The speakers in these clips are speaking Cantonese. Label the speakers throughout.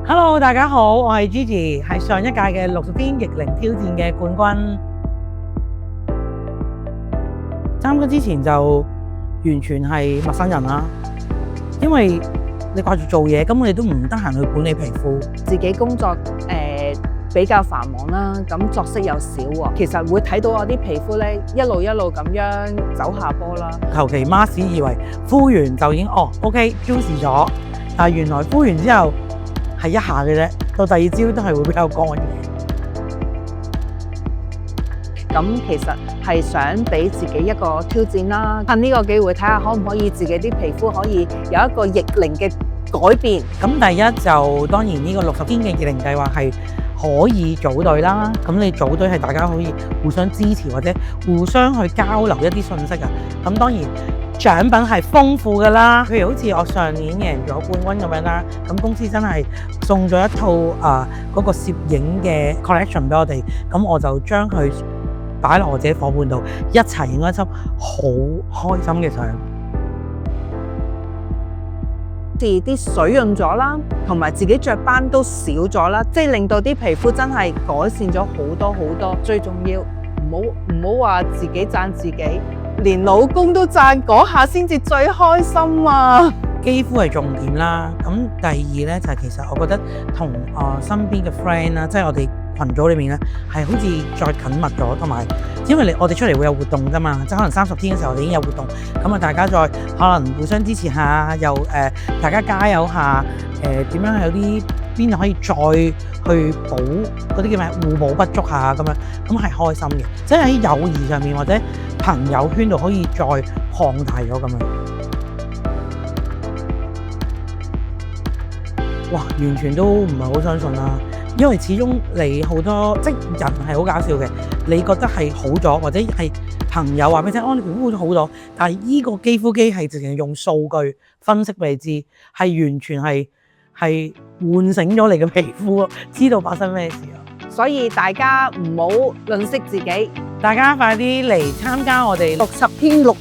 Speaker 1: Hello， 大家好，我係 Gigi， 係上一屆嘅60天逆齡挑戰嘅冠軍。參加之前就完全係陌生人啦，因為你掛住做嘢，根本你都唔得閒去管理皮膚。
Speaker 2: 自己工作比較繁忙啦，咁作息又少喎，其實會睇到我啲皮膚咧一路咁樣走下坡啦。
Speaker 1: 求其 mask 以為敷完就已經OK juicy 咗，但係原來敷完之後係一下嘅啫，到第二朝都係會比較乾嘅。
Speaker 2: 咁其實係想俾自己一個挑戰啦，趁呢個機會睇下可唔可以自己啲皮膚可以有一個逆齡嘅改變。
Speaker 1: 咁第一就當然呢個60天嘅逆齡計劃係可以組隊啦，咁你組隊係大家可以互相支持或者互相去交流一啲信息啊。咁當然獎品係豐富㗎啦，譬如好似我上年贏咗冠軍咁樣啦，咁公司真係送咗一套嗰個攝影嘅 collection 俾我哋，咁我就將佢擺落我自己伙伴度，一齊影一輯好開心嘅相。
Speaker 2: 啲水潤咗啦，同埋自己着斑都少咗啦，即係令到啲皮膚真係改善咗好多。最重要唔好話自己讚自己，連老公都讚，嗰下先至最開心啊！
Speaker 1: 肌膚係重點啦，咁第二咧就係其實我覺得同身邊嘅 friend 啦，即係我哋群組裏面咧係好似再緊密咗，同埋因為我哋出嚟會有活動㗎嘛，即係可能30天嘅時候我哋已經有活動，咁啊大家再可能互相支持下，又大家加油下，點樣有啲邊度可以再去補嗰啲叫咩互補不足下咁樣，咁係開心嘅，即係喺友誼上面或者朋友圈度可以再擴大咗咁樣。哇！完全都唔係好相信啦，因為始終你好多即人係好搞笑嘅，你覺得係好咗，或者係朋友話俾你聽，你皮膚好咗，但係依個肌膚機係直情用數據分析俾你知，係完全係喚醒咗你嘅皮膚，知道發生咩事啊！
Speaker 2: 所以大家唔好吝嗇自己，
Speaker 1: 大家快啲嚟參加我哋
Speaker 2: 60天逆齡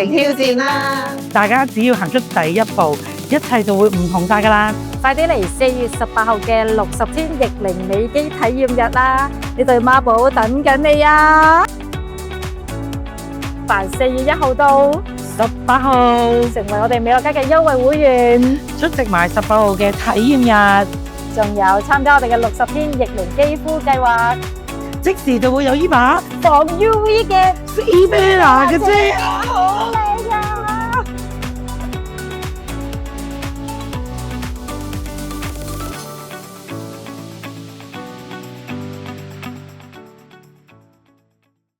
Speaker 2: 挑戰啦！
Speaker 1: 大家只要行出第一步，一切就會唔同晒㗎啦！
Speaker 3: 快啲嚟4月18號嘅60天逆齡美肌體驗日啦！呢對孖寶等緊你啊！凡4月1號到
Speaker 1: 18號，
Speaker 3: 成為我哋美樂家嘅優惠會員，
Speaker 1: 出席埋18號嘅體驗日，
Speaker 3: 仲有參加我哋嘅60天逆齡肌膚計劃，
Speaker 1: 即時就會有依把
Speaker 3: 防 UV 嘅
Speaker 1: Cibella 嘅遮。